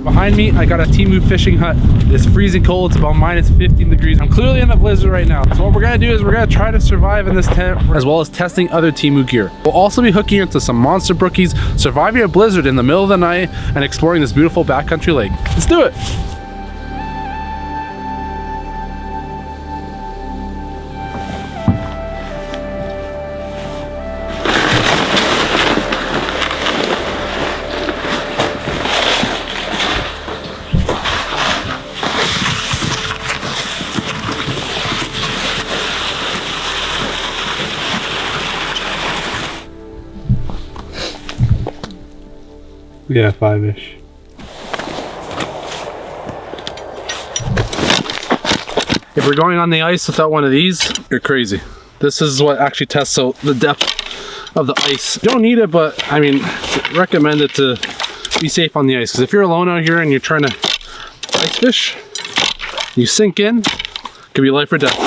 Behind me, I got a Temu fishing hut. It's freezing cold. It's about minus 15 degrees. I'm clearly in a blizzard right now. So what we're gonna do is we're gonna try to survive in this tent, as well as testing other Temu gear. We'll also be hooking into some monster brookies, surviving a blizzard in the middle of the night, and exploring this beautiful backcountry lake. Let's do it. Yeah, 5-ish. If we're going on the ice without one of these, you're crazy. This is what actually tests out the depth of the ice. You don't need it, but I mean, recommend it to be safe on the ice. Because if you're alone out here and you're trying to ice fish, you sink in, it could be life or death.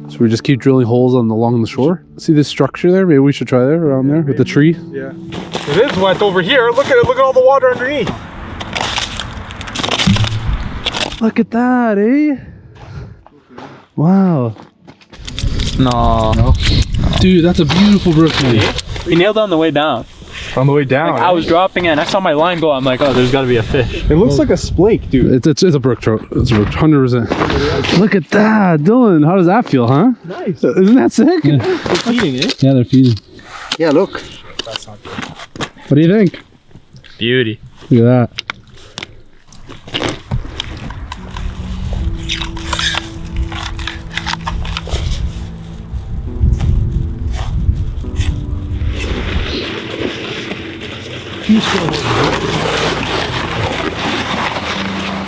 So we just keep drilling holes along the shore. See this structure there? Maybe we should try there, around there, with the tree. Yeah. It is wet over here. Look at it. Look at all the water underneath. Look at that, eh? Wow. No. Dude, that's a beautiful brook. We nailed it on the way down. On the way down. Like, I was dropping in. I saw my line go. I'm like, oh, there's got to be a fish. It looks like a splake, dude. It's a brook trout. It's a brook, 100%. Look at that, Dylan. How does that feel, huh? Nice. Isn't that sick? Yeah. They're feeding, eh? Yeah, they're feeding. Yeah, look. What do you think? Beauty. Look at that.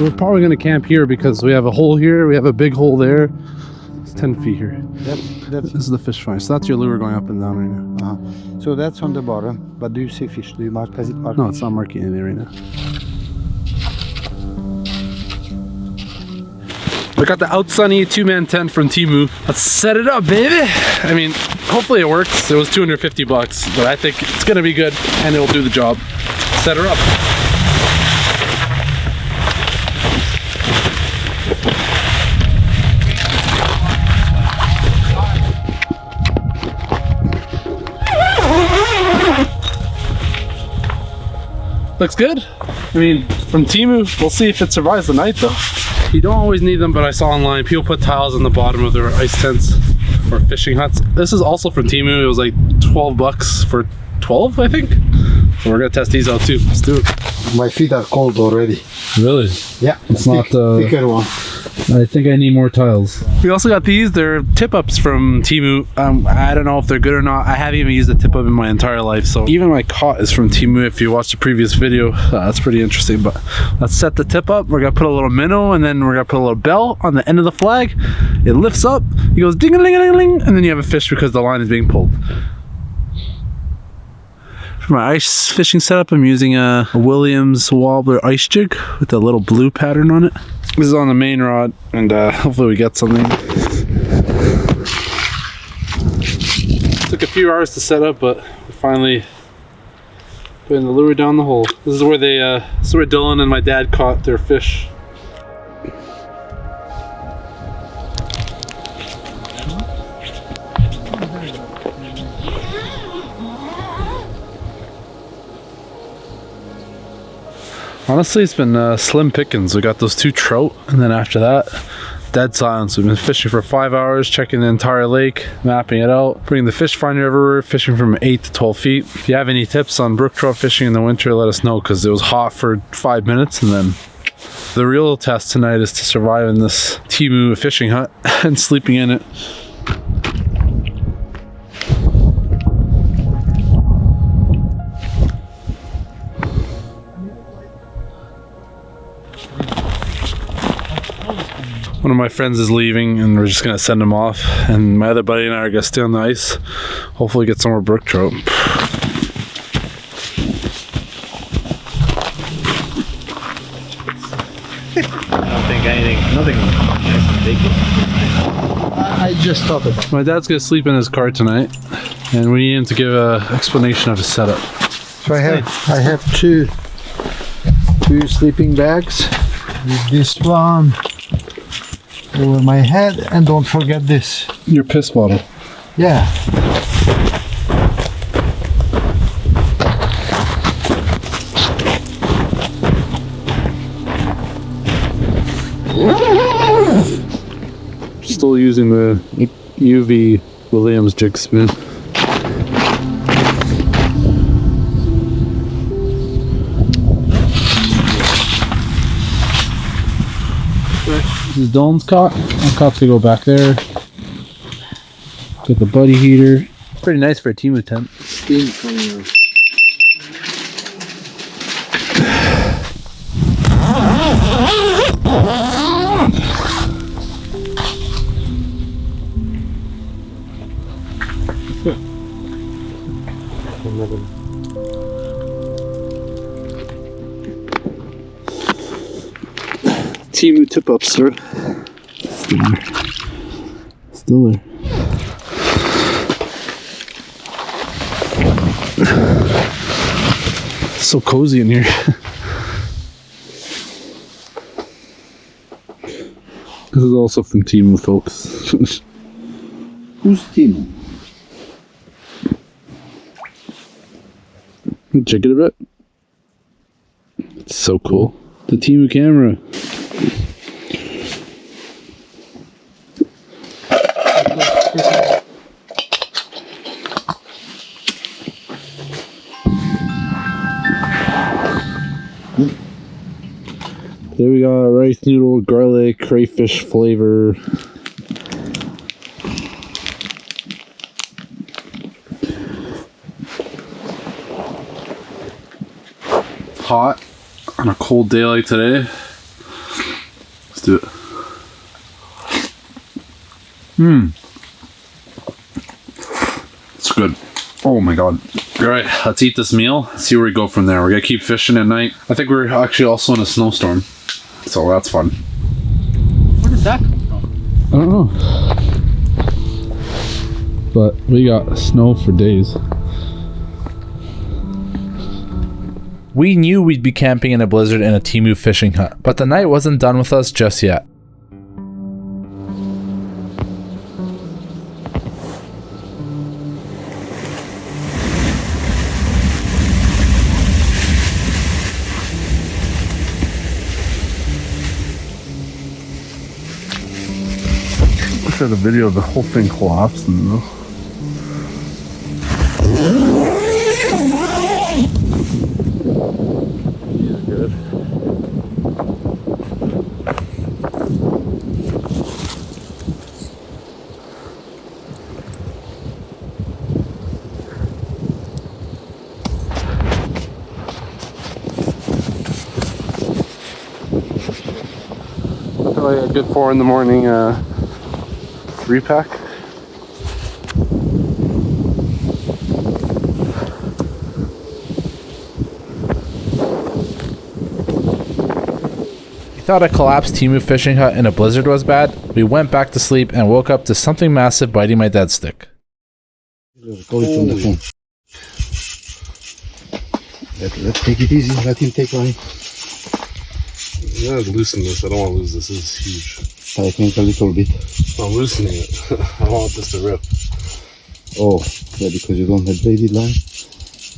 We're probably going to camp here because we have a hole here, we have a big hole there. It's 10 feet here. That's This is the fish find. So that's your lure going up and down right now. So that's on the bottom. But do you see fish? Do you mark? Has it marked? No, it's not marking anything right now. We got the Outsunny 2-man tent from Temu. Let's set it up, baby. I mean, hopefully it works. It was 250 bucks, but I think it's gonna be good and it'll do the job. Set her up. Looks good. I mean, from Temu, we'll see if it survives the night though. You don't always need them, but I saw online people put tiles on the bottom of their ice tents or fishing huts. This is also from Temu. It was like 12 bucks for 12, I think. So we're gonna test these out too. Let's do it. My feet are cold already. Really? Yeah. It's not thicker one. I think I need more tiles. We also got these. They're tip-ups from Temu. I don't know if they're good or not. I haven't even used a tip-up in my entire life. So even my caught is from Temu. If you watched the previous video, that's pretty interesting. But let's set the tip up. We're gonna put a little minnow, and then we're gonna put a little bell on the end of the flag. It lifts up. It goes ding-a-ling-a-ling, and then you have a fish because the line is being pulled. For my ice fishing setup, I'm using a Williams wobbler ice jig with a little blue pattern on it. This is on the main rod, and hopefully we get something. Took a few hours to set up, but we finally putting the lure down the hole. This is where this is where Dylan and my dad caught their fish. Honestly, it's been slim pickings. We got those 2 trout, and then after that, dead silence. We've been fishing for 5 hours, checking the entire lake, mapping it out, bringing the fish finder everywhere, fishing from 8 to 12 feet. If you have any tips on brook trout fishing in the winter, let us know, because it was hot for 5 minutes, and then the real test tonight is to survive in this Temu fishing hut and sleeping in it. One of my friends is leaving and we're just gonna send him off, and my other buddy and I are gonna stay on the ice, hopefully get some more brook trout. I don't think nothing nice and big. I just thought about it. My dad's gonna sleep in his car tonight, and we need him to give an explanation of his setup. So I have two sleeping bags. With this one over my head, and don't forget this. Your piss bottle. Yeah. Still using the UV Williams jig spoon. This is Dylan's cot. My cot's gonna go back there. Got the buddy heater. Pretty nice for a Temu tent. Steam coming out. Temu tip up, sir. Still there. So cozy in here. This is also from Temu, folks. Who's Temu? Check it a bit. It's so cool. The Temu camera. There we got rice noodle, garlic, crayfish flavor. Hot on a cold day like today. Let's do it. It's good. Oh my god. Alright, let's eat this meal. See where we go from there. We're gonna keep fishing at night. I think we're actually also in a snowstorm. So that's fun. Where did that come from? I don't know. But we got snow for days. We knew we'd be camping in a blizzard in a Temu fishing hut, but the night wasn't done with us just yet. I showed a video of the whole thing collapsing though. Good. Probably a good 4 in the morning repack. We thought a collapsed Temu fishing hut in a blizzard was bad. We went back to sleep and woke up to something massive biting my dad's stick. Go from the phone. Let's take it easy. Let him take line. I gotta loosen this. I don't want to lose this. This is huge. Tighten it a little bit. I'm loosening it. I don't want this to rip. Oh, yeah, because you don't have braided line.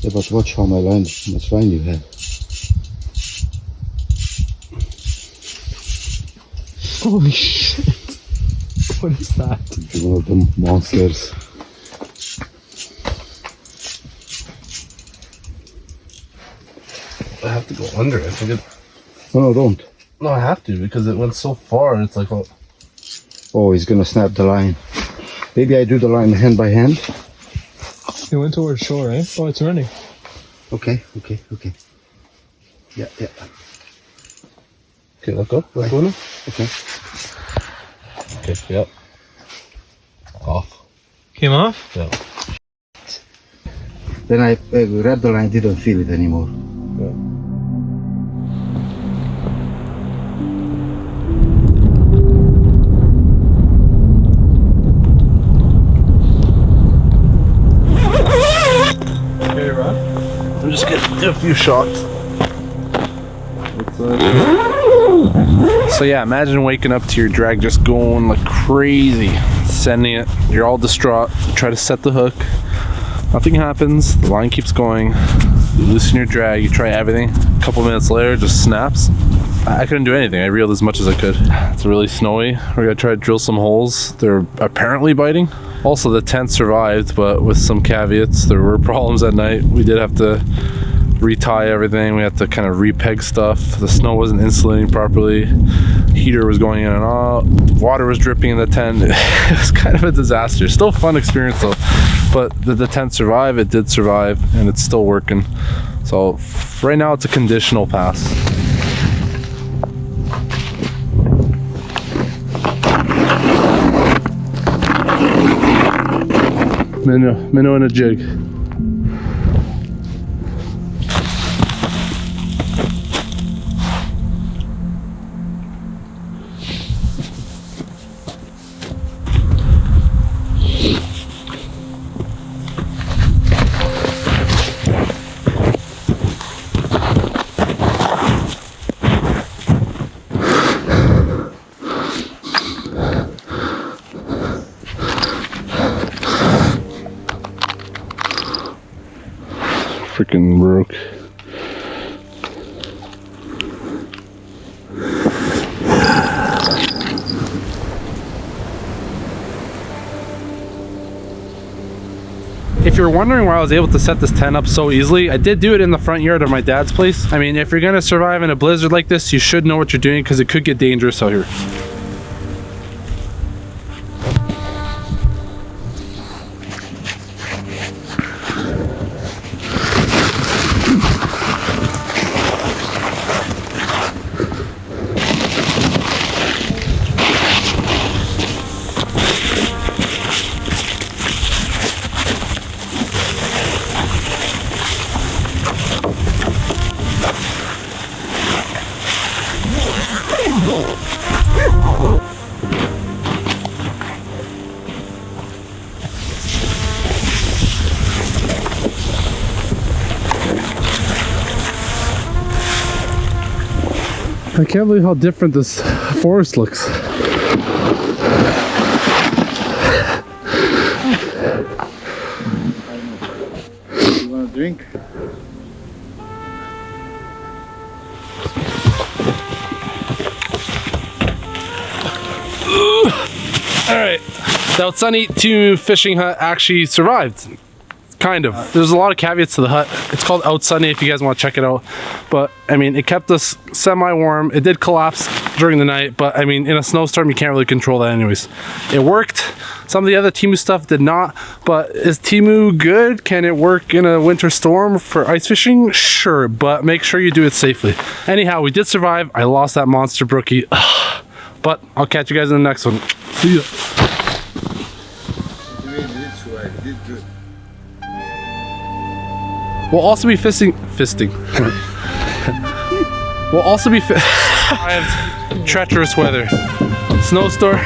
Yeah, but watch how much line you have. Holy shit. What is that? It's one of them monsters. I have to go under it. I think it. No, don't. No, I have to because it went so far. It's like, Oh, he's gonna snap the line. Maybe I do the line hand by hand. It went towards shore, eh? Oh, it's running. Okay. Yeah. okay, let go. Let go now. Okay. Okay, yep. Off. Came off? Yeah. Then I grabbed the line, didn't feel it anymore. a few shots. So yeah, imagine waking up to your drag just going like crazy, sending it. You're all distraught. You try to set the hook. Nothing happens. The line keeps going. You loosen your drag. You try everything. A couple minutes later, it just snaps. I couldn't do anything. I reeled as much as I could. It's really snowy. We're gonna try to drill some holes. They're apparently biting. Also, the tent survived, but with some caveats. There were problems at night. We did have to retie everything. We had to kind of repeg stuff. The snow wasn't insulating properly. Heater was going in and out. Water was dripping in the tent. It was kind of a disaster. Still a fun experience though. But did the tent survive? It did survive, and it's still working. So right now it's a conditional pass. Minnow and a jig. Freaking Brook. If you're wondering why I was able to set this tent up so easily, I did do it in the front yard of my dad's place. I mean, if you're gonna survive in a blizzard like this, you should know what you're doing because it could get dangerous out here. I can't believe how different this forest looks. You want a drink? Alright, the Outsuni Temu fishing hut actually survived. Kind of. There's a lot of caveats to the hut. It's called Outsuni if you guys want to check it out. But I mean, it kept us semi-warm. It did collapse during the night, but I mean, in a snowstorm, you can't really control that anyways. It worked. Some of the other Temu stuff did not, but is Temu good? Can it work in a winter storm for ice fishing? Sure, but make sure you do it safely. Anyhow, we did survive. I lost that monster brookie. But I'll catch you guys in the next one. See ya. We'll also be fisting. We'll also be I have treacherous weather. Snowstorm.